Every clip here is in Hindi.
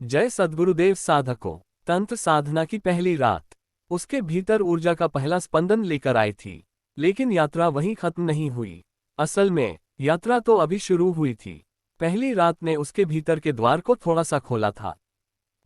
जय सद्गुरुदेव साधकों। तंत्र साधना की पहली रात उसके भीतर ऊर्जा का पहला स्पंदन लेकर आई थी। लेकिन यात्रा वहीं खत्म नहीं हुई। असल में यात्रा तो अभी शुरू हुई थी। पहली रात ने उसके भीतर के द्वार को थोड़ा सा खोला था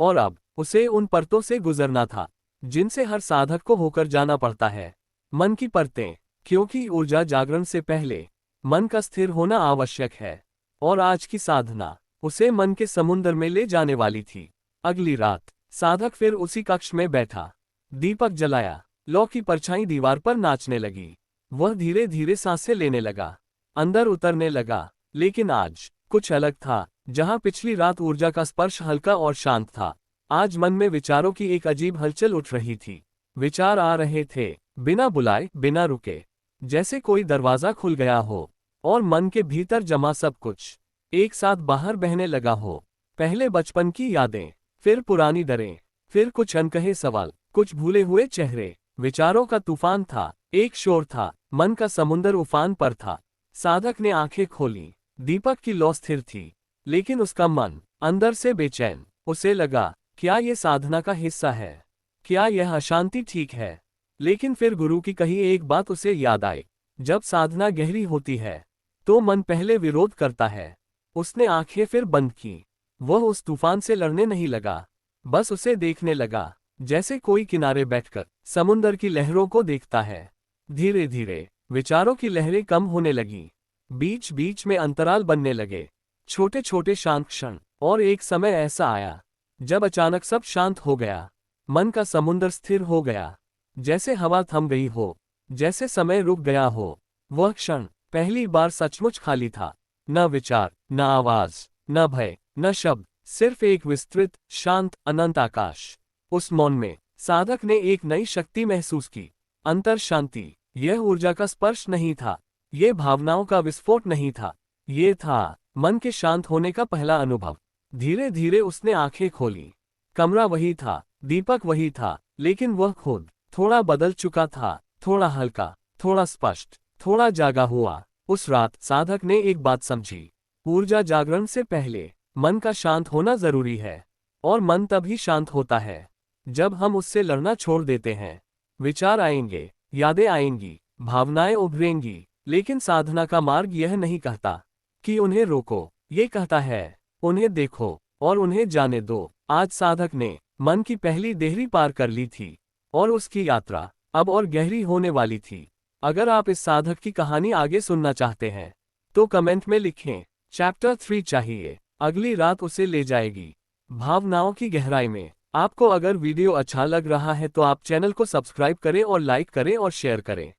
और अब उसे उन परतों से गुजरना था जिनसे हर साधक को होकर जाना पड़ता है। मन की परतें, क्योंकि ऊर्जा जागरण से पहले मन का स्थिर होना आवश्यक है और आज की साधना उसे मन के समुंदर में ले जाने वाली थी। अगली रात साधक फिर उसी कक्ष में बैठा, दीपक जलाया, लौ की परछाई दीवार पर नाचने लगी। वह धीरे धीरे सांसें लेने लगा, अंदर उतरने लगा। लेकिन आज कुछ अलग था। जहां पिछली रात ऊर्जा का स्पर्श हल्का और शांत था, आज मन में विचारों की एक अजीब हलचल उठ रही थी। विचार आ रहे थे, बिना बुलाए, बिना रुके, जैसे कोई दरवाजा खुल गया हो और मन के भीतर जमा सब कुछ एक साथ बाहर बहने लगा हो। पहले बचपन की यादें, फिर पुरानी दरें, फिर कुछ अनकहे सवाल, कुछ भूले हुए चेहरे। विचारों का तूफान था, एक शोर था, मन का समुंदर उफान पर था। साधक ने आंखें खोली। दीपक की लौ स्थिर थी, लेकिन उसका मन अंदर से बेचैन। उसे लगा, क्या ये साधना का हिस्सा है? क्या यह अशांति ठीक है? लेकिन फिर गुरु की कही एक बात उसे याद आई, जब साधना गहरी होती है तो मन पहले विरोध करता है। उसने आंखें फिर बंद की। वह उस तूफान से लड़ने नहीं लगा, बस उसे देखने लगा, जैसे कोई किनारे बैठकर समुंदर की लहरों को देखता है। धीरे धीरे विचारों की लहरें कम होने लगी, बीच बीच में अंतराल बनने लगे, छोटे छोटे शांत क्षण। और एक समय ऐसा आया जब अचानक सब शांत हो गया। मन का समुंदर स्थिर हो गया, जैसे हवा थम गई हो, जैसे समय रुक गया हो। वह क्षण पहली बार सचमुच खाली था। न विचार, न आवाज, न भय, न शब्द, सिर्फ एक विस्तृत, शांत, अनंत आकाश। उस मौन में साधक ने एक नई शक्ति महसूस की, अंतर शांति। यह ऊर्जा का स्पर्श नहीं था, ये भावनाओं का विस्फोट नहीं था, ये था मन के शांत होने का पहला अनुभव। धीरे धीरे उसने आंखें खोली। कमरा वही था, दीपक वही था, लेकिन वह खुद थोड़ा बदल चुका था, थोड़ा हल्का, थोड़ा स्पष्ट, थोड़ा जागा हुआ। उस रात साधक ने एक बात समझी, ऊर्जा जागरण से पहले मन का शांत होना जरूरी है। और मन तभी शांत होता है जब हम उससे लड़ना छोड़ देते हैं। विचार आएंगे, यादें आएंगी, भावनाएं उभरेंगी, लेकिन साधना का मार्ग यह नहीं कहता कि उन्हें रोको, ये कहता है उन्हें देखो और उन्हें जाने दो। आज साधक ने मन की पहली देहरी पार कर ली थी और उसकी यात्रा अब और गहरी होने वाली थी। अगर आप इस साधक की कहानी आगे सुनना चाहते हैं तो कमेंट में लिखें, चैप्टर 3 चाहिए। अगली रात उसे ले जाएगी भावनाओं की गहराई में। आपको अगर वीडियो अच्छा लग रहा है तो आप चैनल को सब्सक्राइब करें और लाइक करें और शेयर करें।